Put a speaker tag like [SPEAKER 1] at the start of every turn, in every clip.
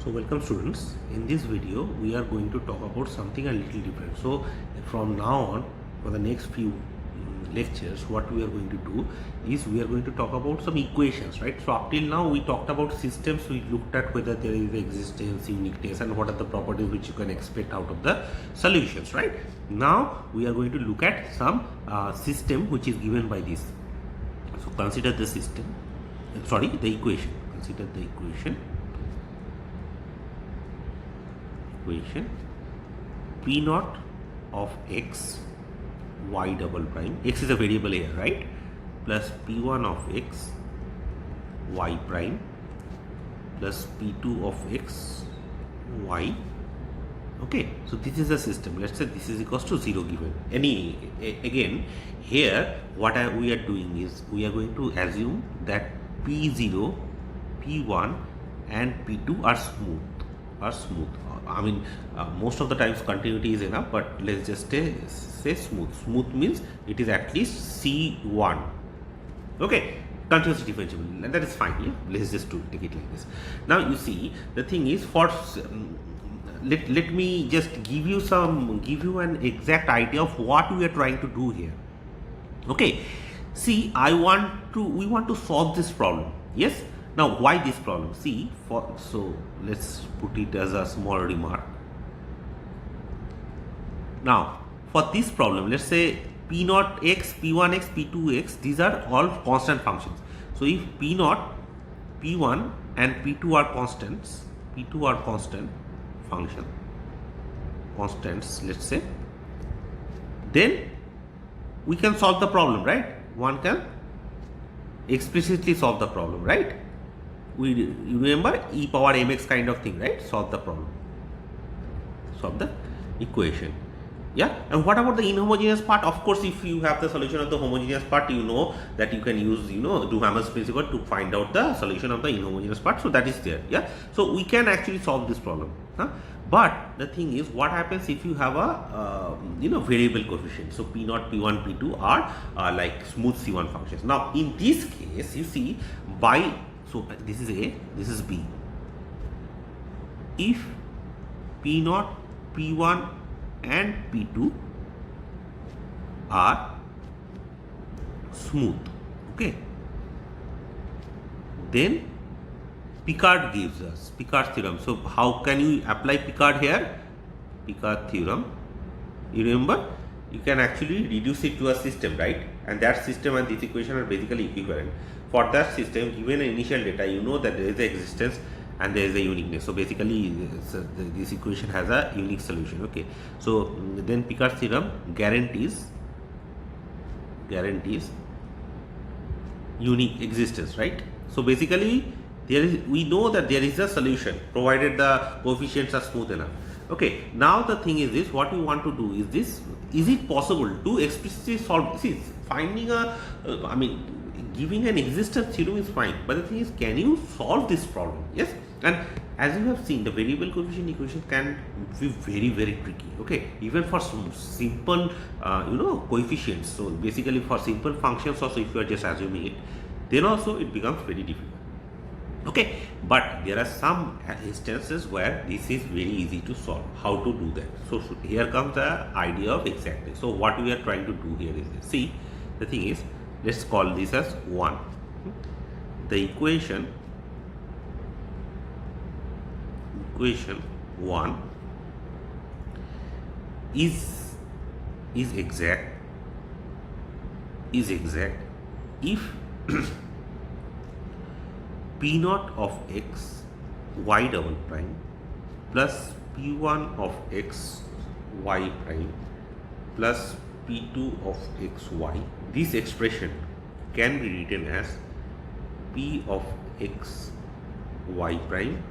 [SPEAKER 1] So welcome students, in this video we are going to talk about something a little different. So from now on, for the next few lectures, what we are going to do is we are going to talk about some equations, right? So up till now we talked about systems, we looked at whether there is existence, uniqueness, and what are the properties which you can expect out of the solutions, right? Now we are going to look at some system which is given by this. So consider the system, the equation. Consider the equation P naught of x y double prime, x is a variable here, right, plus P1 of x y prime plus P2 of x y. Okay, so this is a system. Let's say this is equals to 0 given. Again, here what we are doing is we are going to assume that P0, P1 and P2 are smooth. I mean, most of the times continuity is enough, but let's just say smooth. Smooth means it is at least C1. Okay, continuous differential, that is fine. Yeah, let's just take it like this. Now you see, the thing is, for let me just give you an exact idea of what we are trying to do here. Okay, see, we want to solve this problem. Yes. Now, why this problem? See, so let's put it as a small remark. Now, for this problem, let's say P0 x, P1 x, P2 x, these are all constant functions. So, if P0, P1 and P2 are constants, constants, let's say, then we can solve the problem, right? One can explicitly solve the problem, right? You remember e power mx kind of thing, right? Solve the problem, solve the equation. Yeah, and what about the inhomogeneous part? Of course, if you have the solution of the homogeneous part, you know that you can use Duhamel's principle to find out the solution of the inhomogeneous part. So that is there. Yeah, so we can actually solve this problem. But the thing is, what happens if you have a variable coefficient? So P0, P1, P2 are like smooth C1 functions. Now in this case, you see, so this is A, this is B. If P0, P1 and P2 are smooth, okay, then Picard gives us Picard's theorem. So how can you apply Picard here? Picard theorem, you remember, you can actually reduce it to a system, right? And that system and this equation are basically equivalent. For that system, given initial data, you know that there is an existence and there is a uniqueness. So basically, this equation has a unique solution. Okay. So then Picard's theorem guarantees unique existence, right? So basically, we know that there is a solution provided the coefficients are smooth enough. Okay, now the thing is this, what we want to do is it possible to explicitly solve? See, finding giving an existence theorem is fine, but the thing is, can you solve this problem? Yes, and as you have seen, the variable coefficient equation can be very, very tricky. Okay, even for some simple coefficients. So basically for simple functions also, if you are just assuming it, then also it becomes very difficult. Okay, but there are some instances where this is very easy to solve. How to do that? So here comes the idea of exactness. So what we are trying to do here is this. See, the thing is, let's call this as 1. The equation 1 is exact if P0 of x y double prime plus P1 of x y prime plus P2 of x y, this expression can be written as P of x y prime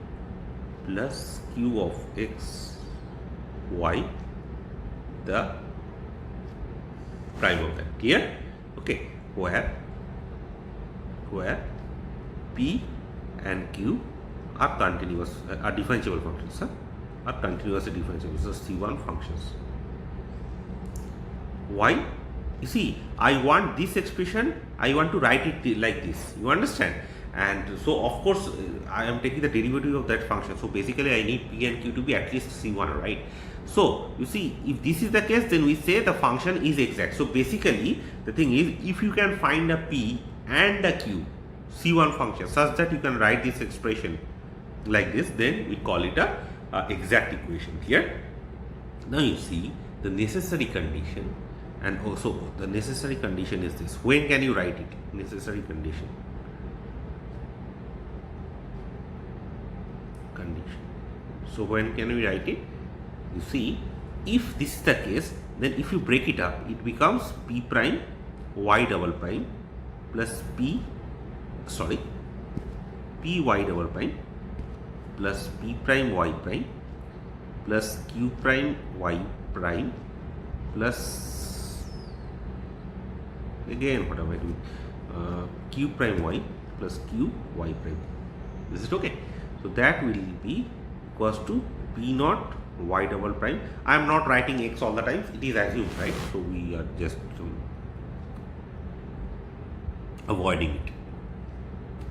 [SPEAKER 1] plus Q of x y, the prime of that. Clear? Okay, where P and Q are continuous, are differentiable functions, are continuously differentiable, so C1 functions. Why? You see, I want this expression, I want to write it like this, you understand? and so of course I am taking the derivative of that function. So basically I need p and q to be at least c1, right? So you see, if this is the case, then we say the function is exact. So basically the thing is, if you can find a p and a q c1 function such that you can write this expression like this, then we call it a exact equation here. Now you see the necessary condition, and also the necessary condition is this. When can you write it? Necessary condition. So when can we write it? You see, if this is the case, then if you break it up, it becomes p prime y double prime plus py double prime plus p prime y prime plus q prime y prime plus, again what am I doing, q prime y plus q y prime. Is it okay? So that will be equals to p naught y double prime. I am not writing x all the time, it is assumed, right? So we are just avoiding it,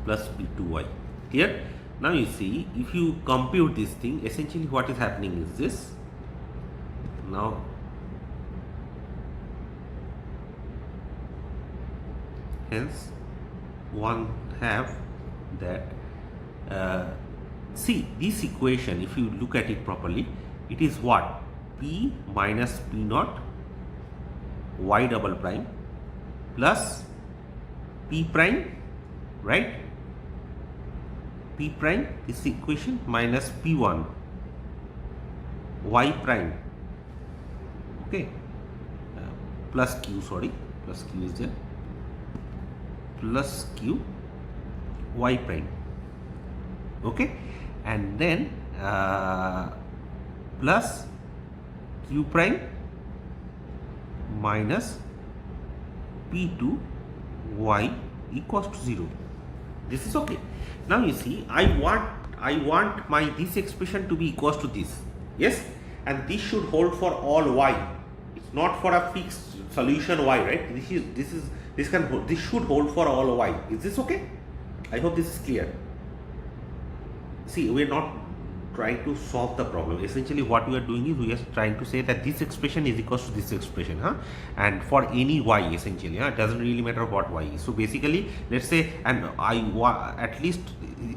[SPEAKER 1] plus p2y. Here, now you see, if you compute this thing, essentially what is happening is this. Now hence one have that see this equation, if you look at it properly, it is what? P minus p naught y double prime plus p prime, right? P prime, this equation, minus p1 y prime, okay, plus q, plus q is there, plus q y prime, okay, and then plus q prime minus p2 y equals to 0. This is okay. Now you see, I want my this expression to be equals to this, yes, and this should hold for all y. It's not for a fixed solution y, right? This should hold for all y. Is this okay? I hope this is clear. See, we are not trying to solve the problem. Essentially what we are doing is we are trying to say that this expression is equals to this expression, and for any y, essentially, it doesn't really matter what y is. So basically, let's say, and at least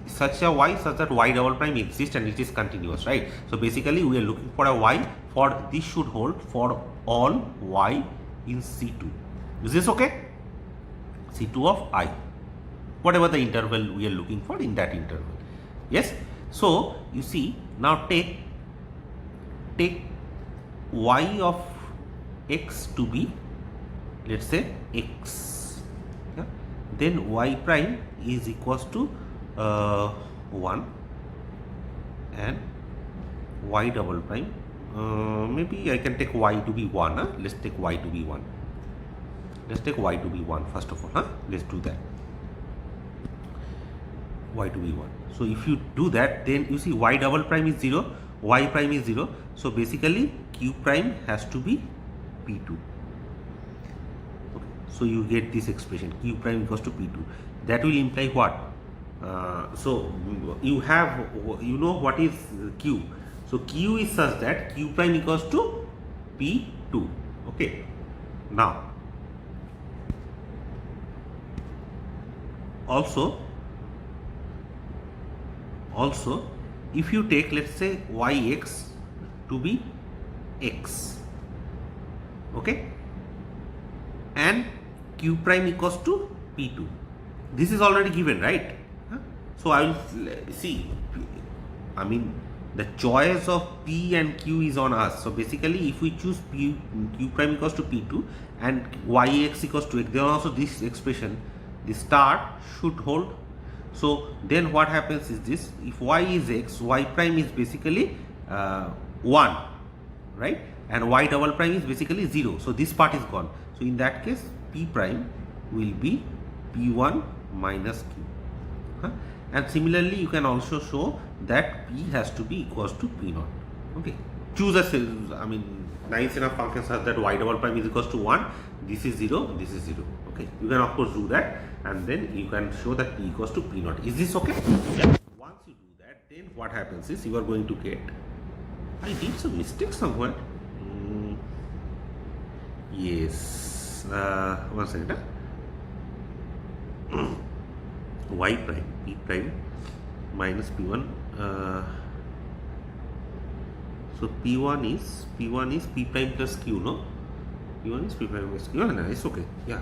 [SPEAKER 1] such a y such that y double prime exists and it is continuous, right? So basically we are looking for a y for this should hold for all y in C2. Is this okay? C2 of I, whatever the interval we are looking for in that interval. Yes. So you see, now take y of x to be, let's say, x, yeah? Then y prime is equals to 1 and y double prime, maybe I can take y to be 1. Let's take y to be 1. Let's take y to be 1 first of all. Let's do that. Y to be 1. So if you do that, then you see y double prime is 0, y prime is 0. So basically q prime has to be p2. Okay. So you get this expression, q prime equals to p2. That will imply what? So you know what is q. So q is such that q prime equals to p2. Okay. Now also if you take, let's say, yx to be x, okay, and q prime equals to p2, this is already given, right? So I will see, I mean, the choice of p and q is on us. So basically if we choose q prime equals to p2 and yx equals to x, then also this expression, the star should hold. So then what happens is this: if y is x, y prime is basically 1, right, and y double prime is basically 0. So this part is gone. So in that case, p prime will be p1 minus q. And similarly, you can also show that p has to be equals to p0. Okay, choose a nice enough function such that y double prime is equals to 1. This is 0. This is 0. Okay, you can of course do that, and then you can show that P equals to P naught. Is this okay? Yeah. Once you do that, then what happens is you are going to get, I did some mistake somewhere. Yes, one second. Y prime, P prime minus P1. So P1 is P prime plus Q, no? P1 is P prime plus Q. No, it's okay. Yeah.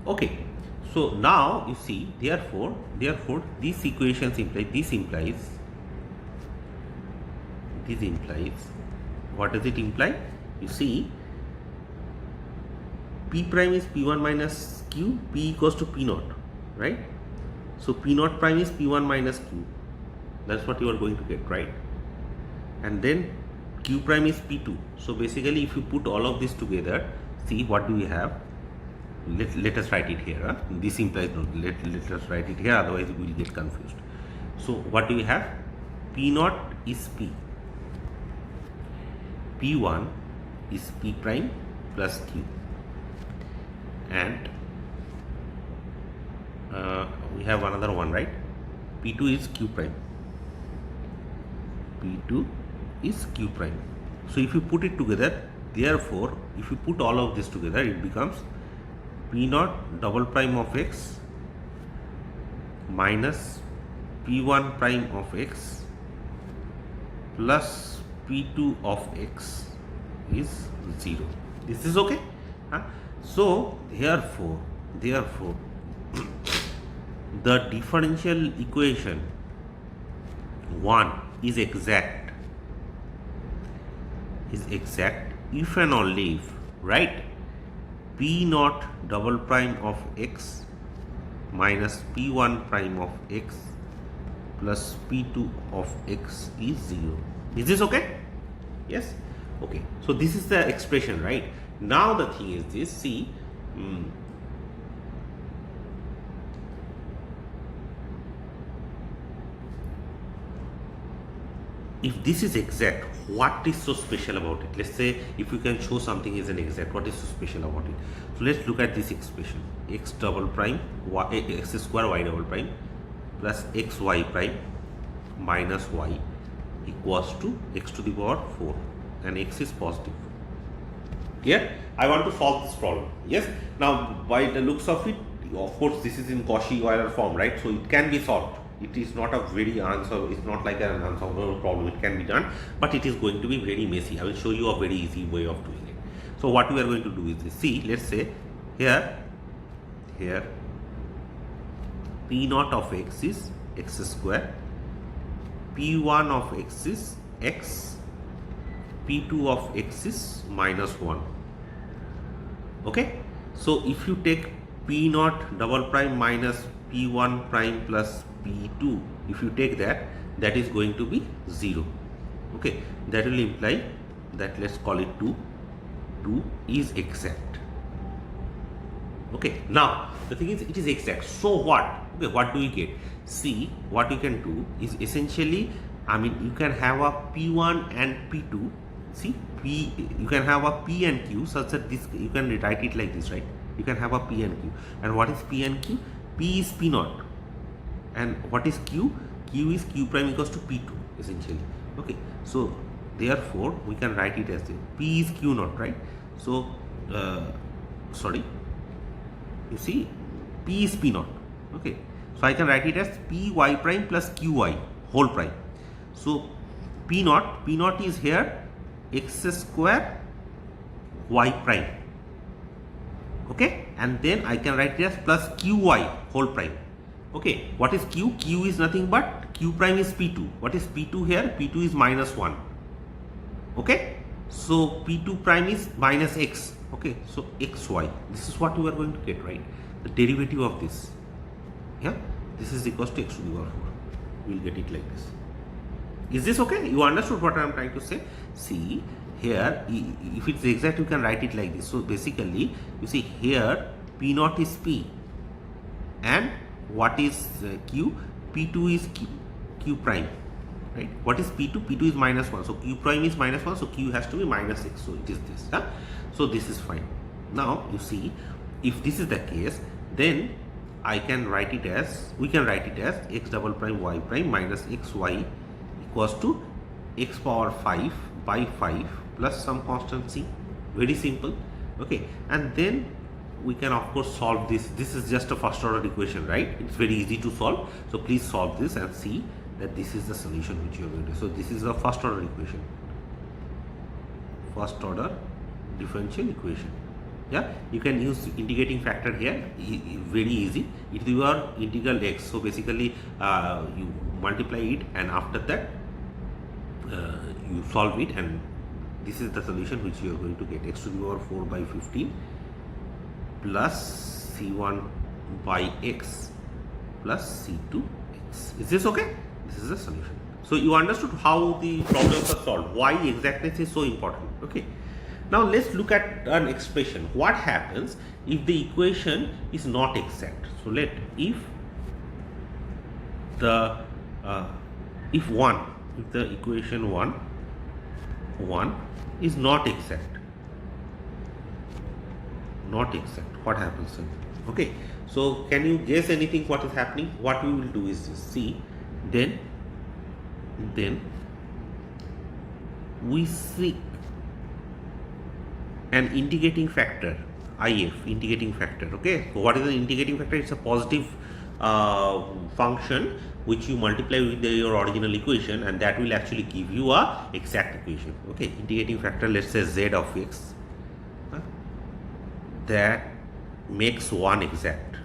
[SPEAKER 1] Okay. So now you see, therefore, these equations imply, this implies. What does it imply? You see, P prime is P1 minus Q, P equals to P naught, right? So P naught prime is P1 minus Q. That's what you are going to get, right? And then Q prime is P2. So basically, if you put all of this together, see what do we have? Let us write it here. Huh? This implies no. Let us write it here. Otherwise, we will get confused. So what do we have? P naught is P. P1 is P prime plus Q. And we have another one, right? P2 is Q prime. P2 is Q prime. So if you put it together, therefore, if you put all of this together, it becomes P naught double prime of X minus P1 prime of X plus P2 of X is 0. This is okay? Huh? So therefore the differential equation 1 is exact if and only if, right, P naught double prime of X minus P1 prime of X plus P2 of X is 0. Is this okay? Yes? Okay. So this is the expression, right? Now the thing is this, see, if this is exact, what is so special about it? Let's say if you can show something is an exact, what is so special about it? So let's look at this expression, x double prime, x square y double prime plus xy prime minus y equals to x to the power 4, and x is positive. Here, I want to solve this problem. Yes. Now, by the looks of it, of course, this is in Cauchy-Euler form, right? So it can be solved. It is not a very answer. It's not like an unsolvable problem. It can be done, but it is going to be very messy. I will show you a very easy way of doing it. So what we are going to do is this. See, let's say here P naught of X is X square, P1 of X is X, P2 of X is minus 1. Okay. So if you take P naught double prime minus P1 prime plus P2, if you take that, that is going to be 0. Okay. That will imply that, let's call it 2. 2 is exact. Okay. Now the thing is, it is exact. So what? Okay. What do we get? See, what you can do is essentially, I mean, you can have a P1 and P2. See, you can have a P and Q such that this, you can write it like this, right? You can have a P and Q. And what is P and Q? P is P naught. And what is Q? Q is Q prime equals to P2, essentially. Okay. So therefore, we can write it as this. P is Q naught, right? So, you see, P is P naught. Okay. So I can write it as Py prime plus Qy whole prime. So P naught is here x square y prime. Okay, and then I can write it as plus Qy whole prime. Okay, what is Q? Q is nothing but Q prime is P2. What is P2 here? P2 is minus 1. Okay, so P2 prime is minus x. Okay, so xy. This is what you are going to get, right? The derivative of this. Yeah, this is equals to x to the power 4. We will get it like this. Is this okay? You understood what I am trying to say? See, here, if it's exact, you can write it like this. So basically, you see here, P naught is P, and what is Q? P2 is Q prime, right? What is P2? P2 is minus 1. So Q prime is minus 1. So Q has to be minus x. So it is this. Huh? So this is fine. Now you see, if this is the case, then I can write it as, we can write it as x double prime y prime minus xy equals to x power 5 by 5 plus some constant c. Very simple. Okay, and then we can of course solve this. This is just a first order equation, right? It's very easy to solve. So please solve this and see that this is the solution which you are going to. So this is the first order equation, first order differential equation. Yeah, you can use integrating factor here, very easy. It is your integral x, so basically you multiply it and after that you solve it, and this is the solution which you are going to get. X to the power 4 by 15 plus c1 by x plus c2 x. Is this okay? This is the solution. So you understood how the problems are solved, why exactness is so important. Okay, now let's look at an expression. What happens if the equation is not exact? So let, if the if the equation 1 is not exact, what happens then? Okay, so can you guess anything what is happening? What we will do is this. See, then we seek an integrating factor, if integrating factor. Okay, so what is the integrating factor? It's a positive function which you multiply with your original equation, and that will actually give you a exact equation. Okay, integrating factor, let's say z of x, that makes 1 exact,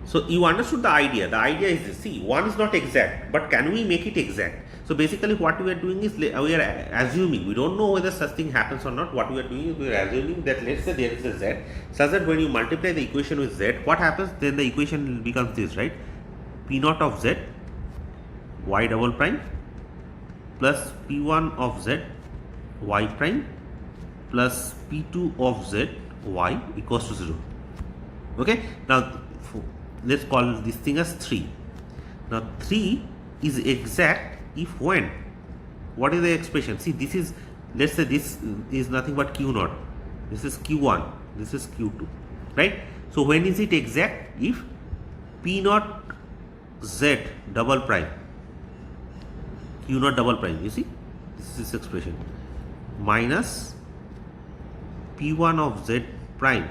[SPEAKER 1] So you understood the idea. The idea is this. See, 1 is not exact, but can we make it exact? So basically what we are doing is we are assuming, we don't know whether such thing happens or not. What we are doing is we are assuming that, let's say there is a z, such that when you multiply the equation with z, what happens? Then the equation becomes this, right? P naught of z y double prime plus P1 of z y prime plus P2 of z y equals to 0. Okay, now let's call this thing as 3. Now 3 is exact if when, what is the expression? See, this is, let's say this is nothing but q naught, this is q1, this is q2, right? So when is it exact? If p naught z double prime, q naught double prime, you see, this is this expression, minus p1 of z prime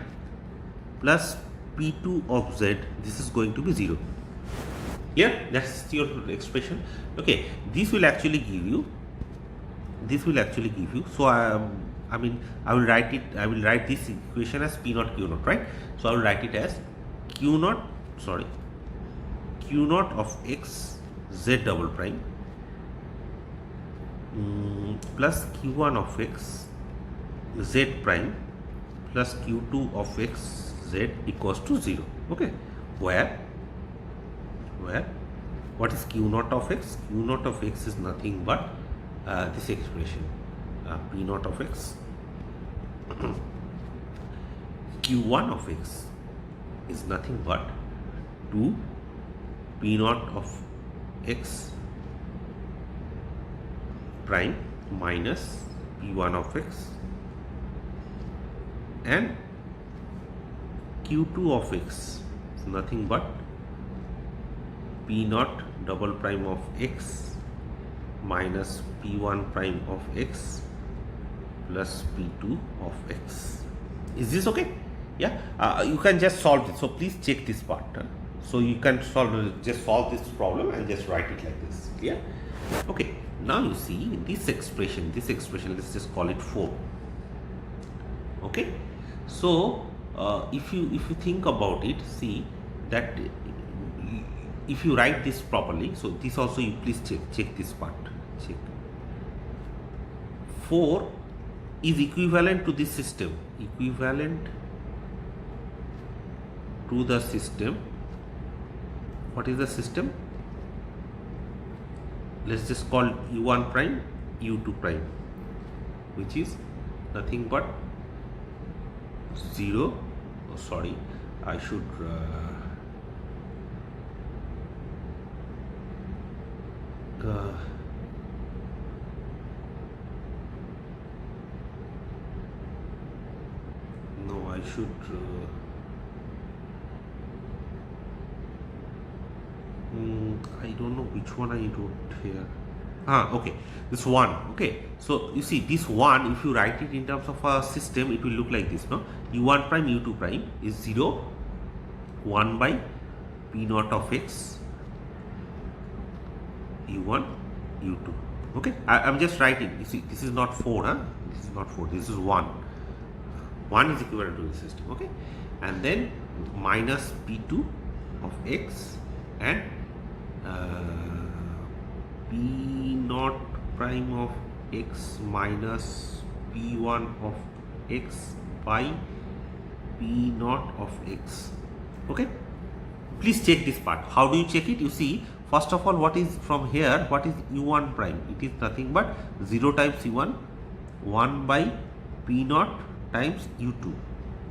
[SPEAKER 1] plus p2 of z, this is going to be 0. Yeah, that's your expression. Okay, this will actually give you, so I mean I will write this equation as p naught q naught, right? So I will write it as q naught of x z double prime plus q1 of x z prime plus q2 of x z equals to 0. Okay, where what is q naught of x? Q naught of x is nothing but this expression, p naught of x q1 of x is nothing but 2 p naught of x prime minus p1 of x, and q2 of x is nothing but p naught double prime of x minus p1 prime of x plus p2 of x. Is this okay? Yeah, you can just solve it. So please check this part. So you can just solve this problem and just write it like this. Yeah. Okay. Now you see this expression. Let's just call it 4. Okay. So if you think about it, see that if you write this properly, so this also you please check this part. Check. 4 is equivalent to this system. What is the system? Let's just call u1 prime, u2 prime, which is nothing but 0. Oh, sorry, I should should I don't know which one I wrote here. Okay, this one. Okay, so you see this one, if you write it in terms of a system, it will look like this, no? U1 prime U2 prime is 0 1 by P naught of x U1 U2. Okay, I'm just writing. You see, this is not 4, huh? This is not 4, this is 1. 1 is equivalent to the system. Okay, and then minus P2 of x and P naught prime of x minus P1 of x by P naught of x. Okay, please check this part. How do you check it? You see, first of all, what is from here, what is U1 prime? It is nothing but 0 times U1, 1 by P naught times U2.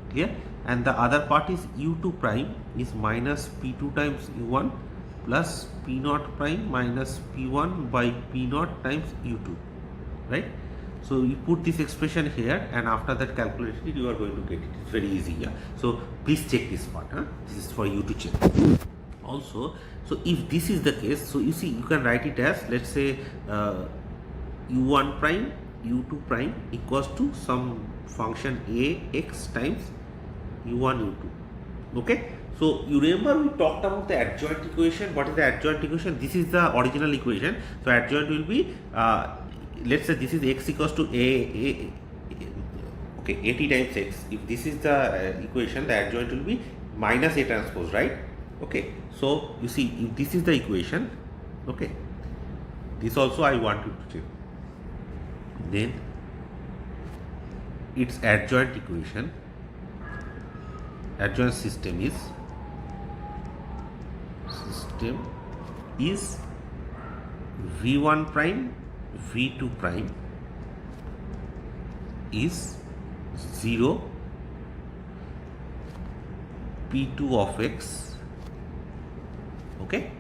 [SPEAKER 1] Clear? And the other part is U2 prime is minus P2 times U1 plus P naught prime minus P1 by P naught times U2. Right? So you put this expression here, and after that calculate it, you are going to get it. It's very easy. Yeah. So please check this part. This is for you to check. Also, so if this is the case, so you see, you can write it as, let's say, U1 prime U2 prime equals to some function a x times U1 U2. Okay. So you remember we talked about the adjoint equation. What is the adjoint equation? This is the original equation. So adjoint will be let's say this is x equals to a okay, at times x. If this is the equation, the adjoint will be minus a transpose, right? Okay, so you see, if this is the equation, okay, this also I want you to check. Then its adjoint equation, adjoint system is V1 prime V2 prime is 0 P2 of x, okay,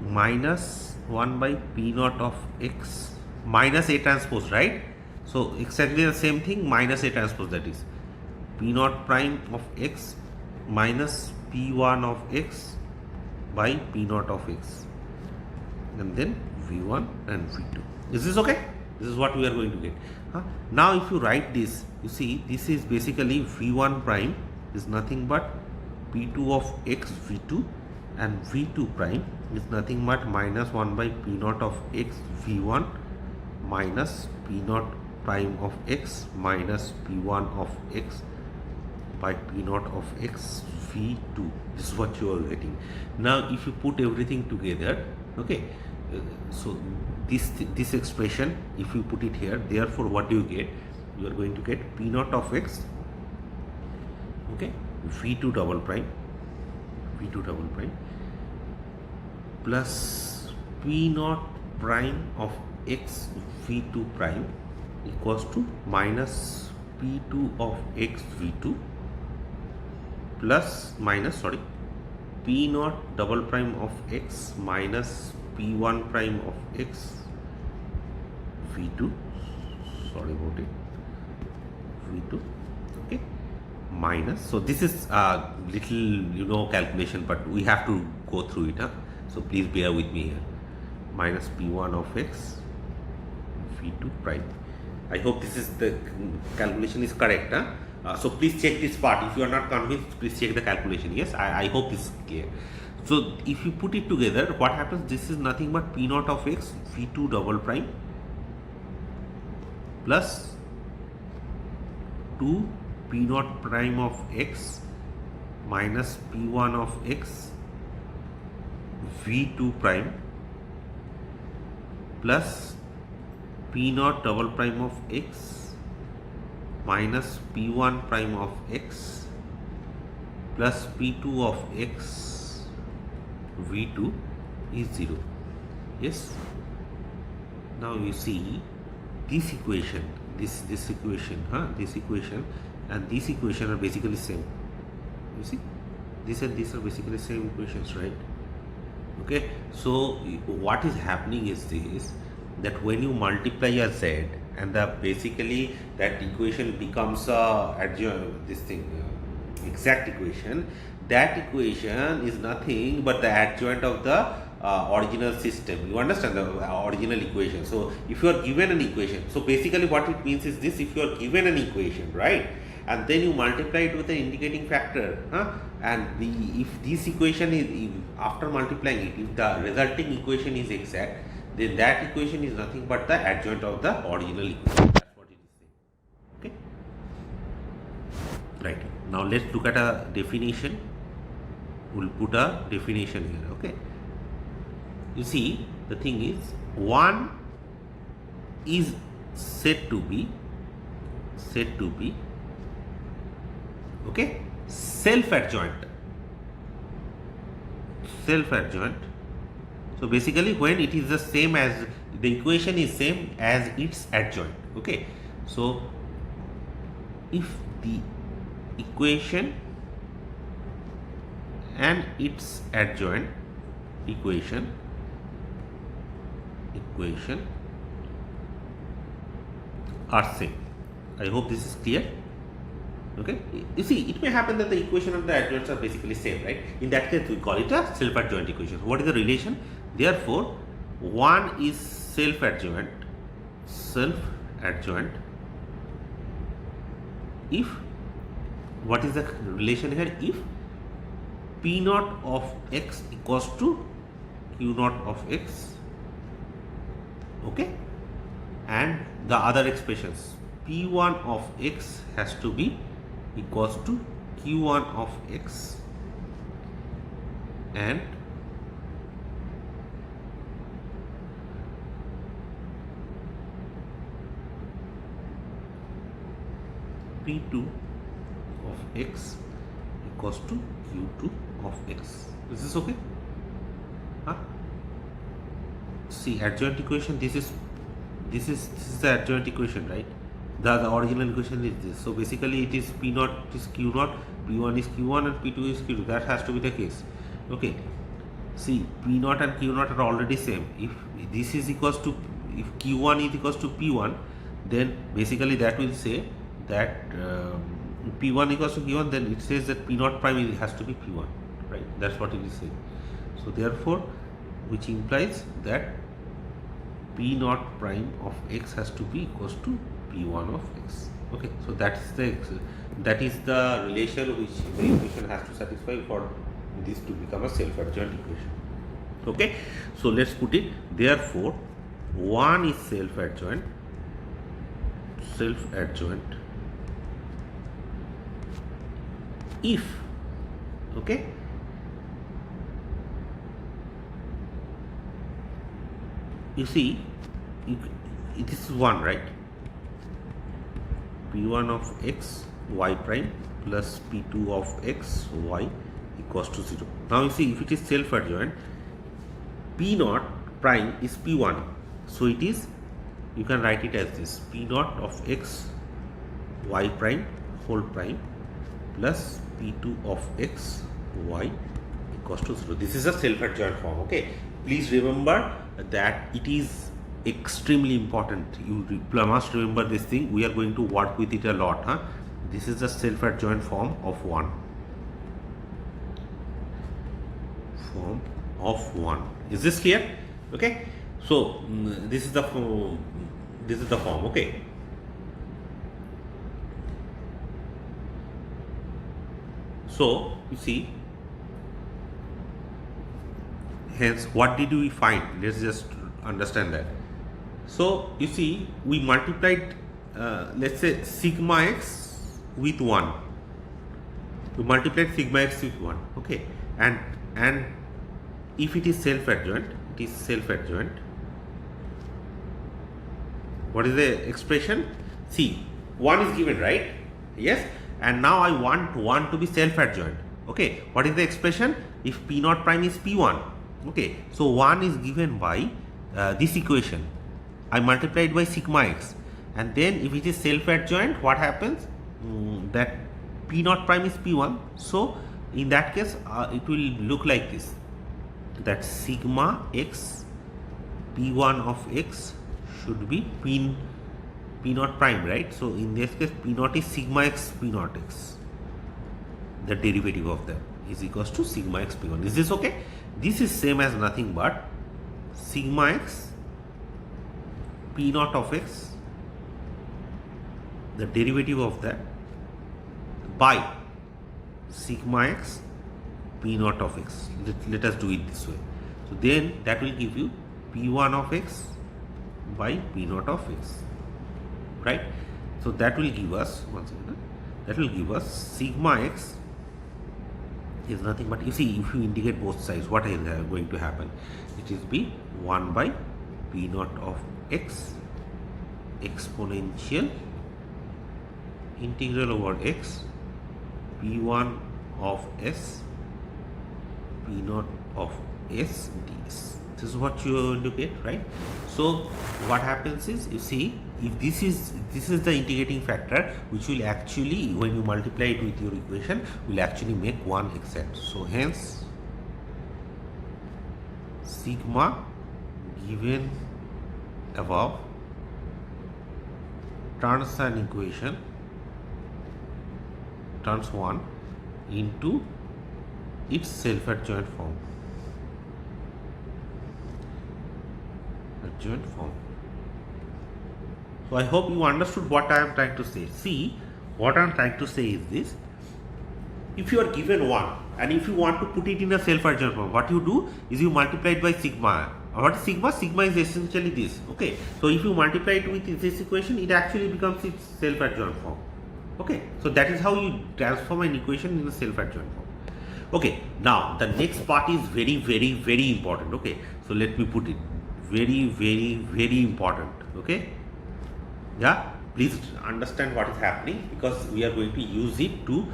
[SPEAKER 1] minus 1 by P naught of x minus A transpose, right? So exactly the same thing, minus A transpose, that is P naught prime of x minus P1 of x by P naught of x, and then V1 and V2. Is this okay? This is what we are going to get. Now if you write this, you see, this is basically V1 prime is nothing but P2 of x V2, and V2 prime is nothing but minus 1 by P naught of x V1 minus P naught prime of x minus P1 of x by P naught of x V2. This is what you are getting. Now if you put everything together, okay, so this expression, if you put it here, therefore what do you get? You are going to get P naught of x, okay, V2 double prime plus P naught prime of x V2 prime equals to minus P2 of x V2 plus P naught double prime of x minus P1 prime of x V2, sorry about it, V2, okay, minus, so this is a little calculation, but we have to go through it, so please bear with me here, minus P1 of x V2 prime. I hope this is the calculation is correct, so please check this part. If you are not convinced, please check the calculation. Yes, I hope this is clear. So if you put it together, what happens? This is nothing but P naught of x V2 double prime plus 2 P naught prime of x minus P1 of x V2 prime plus P naught double prime of x minus P1 prime of x plus P2 of x V2 is 0. Yes. Now you see this equation, this equation and this equation are basically same. You see, this and this are basically same equations, right? Okay. So what is happening is this, that when you multiply a z and the basically that equation becomes a adjoint, this thing exact equation. That equation is nothing but the adjoint of the original system. You understand the original equation. So if you are given an equation, so basically what it means is this: if you are given an equation, right, and then you multiply it with an indicating factor, and if this equation is, after multiplying it, if the resulting equation is exact, then that equation is nothing but the adjoint of the original equation. That's what it is saying. Okay. Right. Now let's look at a definition. We'll put a definition here. Okay. You see, the thing is, one is said to be okay, self-adjoint. So basically, when it is the same as the equation is same as its adjoint. Okay. So if the equation and its adjoint equation are same. I hope this is clear. Okay. You see, it may happen that the equation and the adjoints are basically same, right? In that case, we call it a self-adjoint equation. What is the relation? Therefore, one is self-adjoint if, what is the relation here? If P naught of x equals to Q naught of x, okay, and the other expressions, P1 of x has to be equals to Q1 of x, and P2 of x equals to Q2 of x. Is this okay? See, adjoint equation, this is the adjoint equation, right? The original equation is this. So basically it is P naught is Q naught, P1 is Q1 and P2 is Q2. That has to be the case. Okay. See, P naught and Q naught are already same. If this is equals to, if Q1 is equals to P1, then basically that will say that P1 equals to Q1, then it says that P naught prime has to be P1, right? That's what it is saying. So therefore, which implies that P naught prime of x has to be equals to P1 of x. Okay, so that is the relation which the equation has to satisfy for this to become a self-adjoint equation. Okay, so let's put it. Therefore, one is self-adjoint if, okay, you see, this is 1, right? P1 of x y prime plus P2 of x y equals to 0. Now you see, if it is self-adjoint, P naught prime is P1. So it is, you can write it as this: P naught of x y prime whole prime plus P2 of x y equals to 0. This is a self-adjoint form. Okay. Please remember that it is extremely important. You must remember this thing. We are going to work with it a lot. This is the self-adjoint form of 1. Is this clear? Okay. So this is the form. Okay. So you see, hence what did we find? Let's just understand that. So you see, we multiplied let's say sigma x with 1. We multiplied sigma x with 1. Okay, and if it is self-adjoint, what is the expression? See, 1 is given, right? Yes. And now I want 1 to be self-adjoint. Okay, what is the expression? If P naught prime is P1. Okay, so 1 is given by this equation. I multiplied by sigma x, and then if it is self-adjoint, what happens? That P naught prime is P1. So in that case, it will look like this: that sigma x P1 of x should be P naught prime, right? So in this case, P naught is sigma x P naught x. The derivative of that is equals to sigma x P naught. Is this okay? This is same as nothing but sigma x P naught of x, the derivative of that, by sigma x P naught of x. Let us do it this way. So then that will give you P1 of x by P naught of x, right? So that will give us, once again, that will give us sigma x is nothing but, you see, if you integrate both sides, what is going to happen? It is be 1 by P naught of x exponential integral over x P1 of s P naught of s ds. This is what you are going to get, right? So what happens is, you see, if this is the integrating factor, which will actually, when you multiply it with your equation, will actually make 1 exact. So hence sigma given above turns an equation, turns 1 into its self-adjoint form. Adjoint form. So I hope you understood what I am trying to say. See, what I am trying to say is this: if you are given 1 and if you want to put it in a self-adjoint form, what you do is you multiply it by sigma. What is sigma? Sigma is essentially this. Okay, so if you multiply it with this equation, it actually becomes its self-adjoint form. Okay, so that is how you transform an equation in a self-adjoint form. Okay, now the next part is very, very, very important. Okay, so let me put it very, very, very important. Okay, yeah, please understand what is happening, because we are going to use it to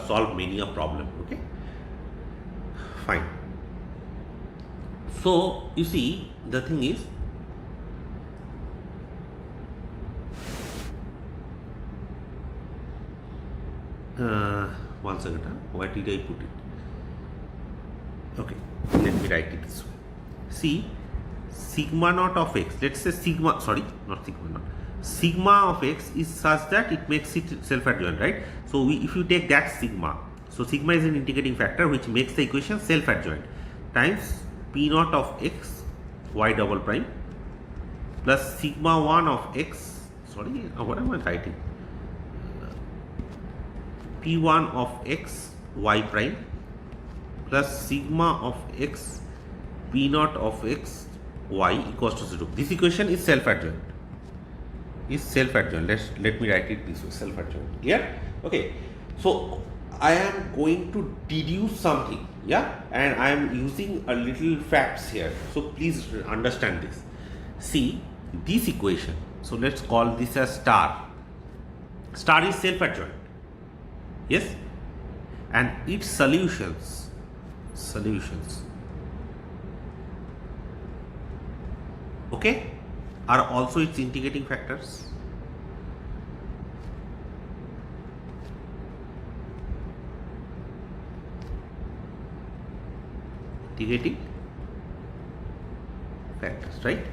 [SPEAKER 1] solve many a problem. Okay, fine. So you see, the thing is, one second, where did I put it? Okay, let me write it this way. See, sigma naught of x, let's say sigma, sorry, not sigma naught, sigma of x is such that it makes it self-adjoint, right? So if you take that sigma, so sigma is an integrating factor which makes the equation self-adjoint, times P naught of x y double prime plus sigma 1 of x, sorry, what am I writing? P1 of x y prime plus sigma of x P naught of x y equals to 0. This equation is self-adjoint. Let me write it this way, self-adjoint. Clear? Okay. So I am going to deduce something, yeah, and I am using a little facts here. So please understand this. See this equation. So let's call this as star. Star is self-adjoint. Yes, and its solutions, okay, are also its integrating factors. Integrating factors, right?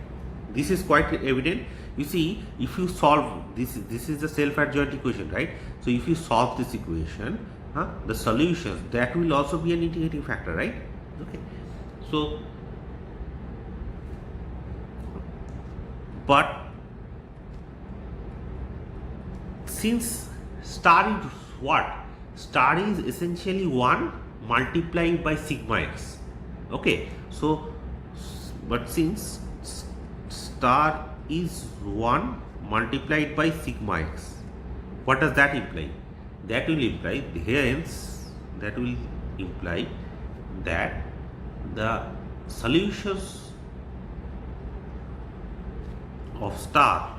[SPEAKER 1] This is quite evident. You see, if you solve this is the self-adjoint equation, right? So if you solve this equation, the solutions, that will also be an integrating factor, right? Okay, so but since star is what? Star is essentially 1 multiplied by sigma x. Okay, so but since star is 1 multiplied by sigma x, what does that imply? That will imply, hence that will imply that the solutions of star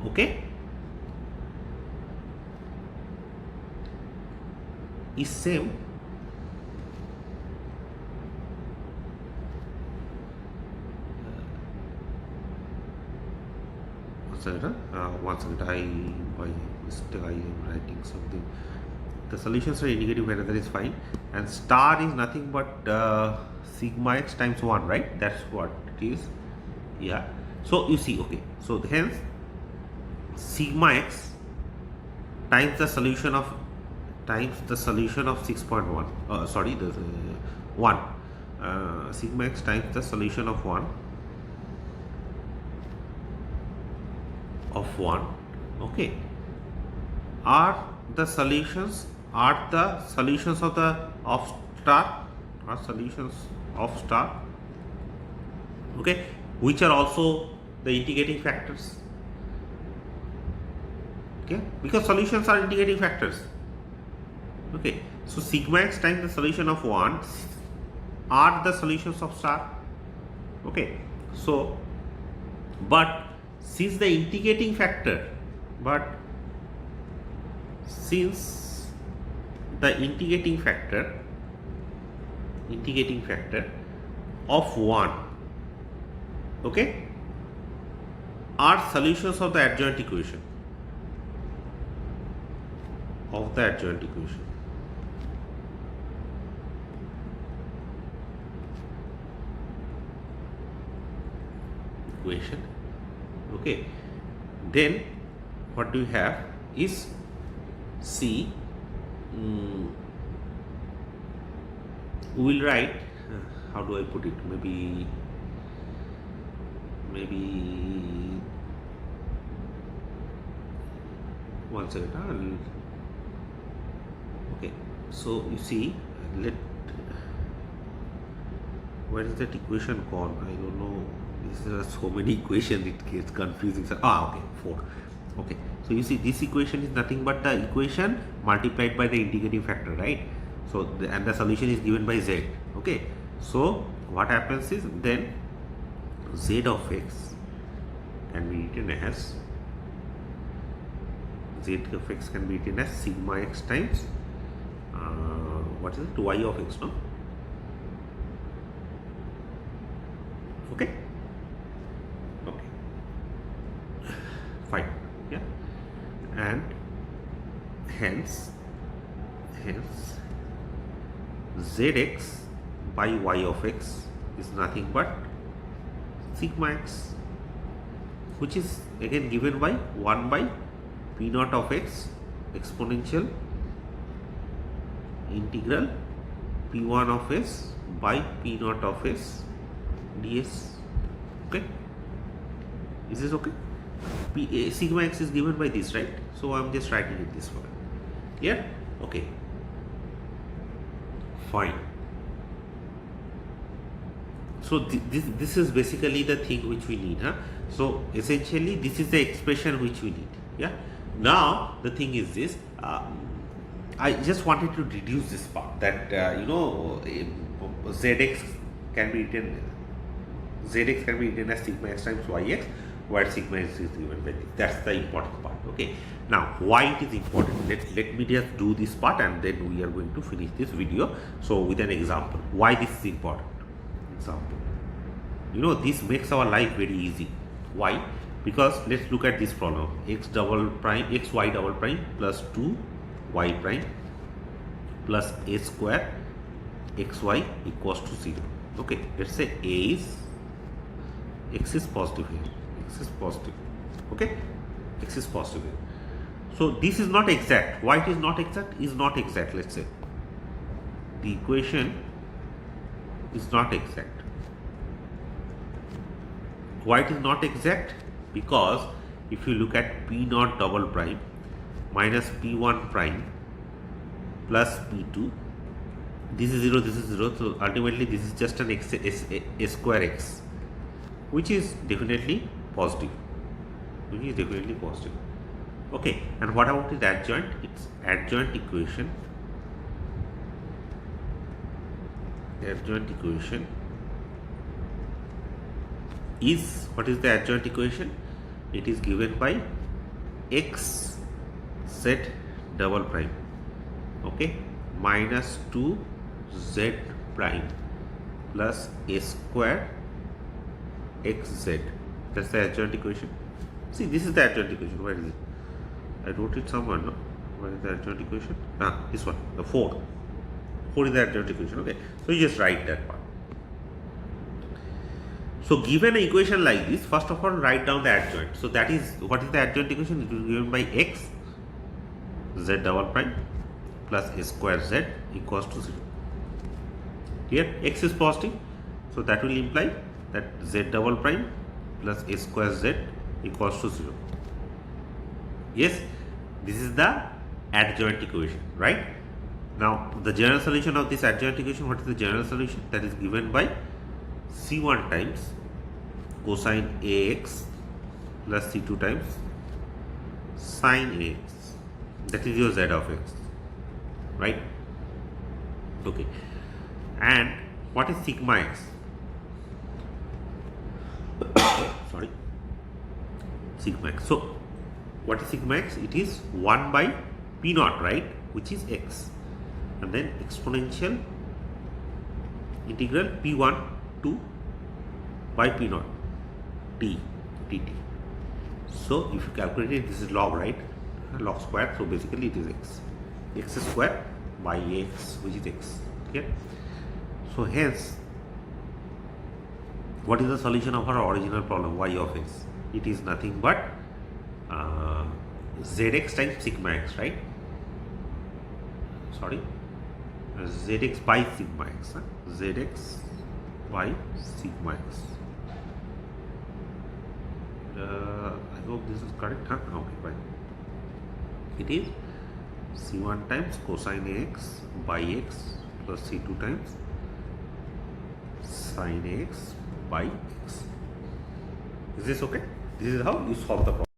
[SPEAKER 1] okay, is same one second, by mistake I am writing something. The solutions are negative whether that is fine, and star is nothing but sigma x times 1, right? That's what it is, yeah. So you see, okay, so hence sigma x times the solution of 6.1, sorry, the 1, sigma x times the solution of 1 okay, are the solutions of the solutions of star, okay, which are also the integrating factors, okay, because solutions are integrating factors, okay. So sigma x times the solution of 1 are the solutions of star, okay. So but since the integrating factor of 1, okay, are solutions of the adjoint equation okay, then what do you have is, see, we will write, how do I put it, maybe one second, okay. So you see, where is that equation gone? I don't know. There are so many equations, it gets confusing. Okay, 4. Okay, so you see, this equation is nothing but the equation multiplied by the integrating factor, right? So and the solution is given by z, okay. So what happens is, then z of x can be written as sigma x times what is it, y of x, no? Okay, fine, yeah. And hence zx by y of x is nothing but sigma x, which is again given by 1 by p naught of x exponential integral p1 of s by p naught of s ds, okay. Is this okay? Sigma x is given by this, right? So I'm just writing it this way. Yeah, okay, fine. So this is basically the thing which we need, huh? So essentially this is the expression which we need, yeah. Now the thing is this, I just wanted to reduce this part, that zx can be written as sigma x times yx, where sigma x is given by this. That's the important part, okay. Now why it is important, let me just do this part, and then we are going to finish this video. So with an example, why this is important. Example, this makes our life very easy. Why? Because let's look at this problem, xy double prime plus 2y prime plus a square xy equals to 0. Okay, let's say x is positive here, okay, x is positive here. So this is not exact. Why it is not exact? Is not exact, let's say the equation is not exact. Why it is not exact? Because if you look at p naught double prime minus p1 prime plus p2, this is 0, this is 0, so ultimately this is just an x, a square x, which is definitely positive, okay. And what about its adjoint? Its adjoint equation is, what is the adjoint equation? It is given by x z double prime, okay, minus 2z prime plus a square xz. That's the adjoint equation. See, this is the adjoint equation. Where is it? I wrote it somewhere, no? Where is the adjoint equation? This one, the 4 is the adjoint equation, okay. So you just write that part. So given an equation like this, first of all write down the adjoint. So that is, what is the adjoint equation? It is given by x z double prime plus a square z equals to 0. Here x is positive, so that will imply that z double prime plus a square z equals to 0. Yes, this is the adjoint equation, right? Now the general solution of this adjoint equation, what is the general solution? That is given by c1 times cosine ax plus c2 times sine ax. That is your z of x, right? Okay. And what is sigma x? Sorry, sigma x. So what is sigma x? It is 1 by p naught, right, which is x, and then exponential integral p1 to by p naught t dt. So if you calculate it, this is log, right? Log square. So basically it is x square by x, which is x. Okay. So hence, what is the solution of our original problem y of x? It is nothing but zx times sigma x, right? Sorry, zx by sigma x. Zx by sigma x. I hope this is correct. Okay, fine. It is c1 times cosine ax by x plus c2 times sine ax by x. Is this okay? This is how you solve the problem.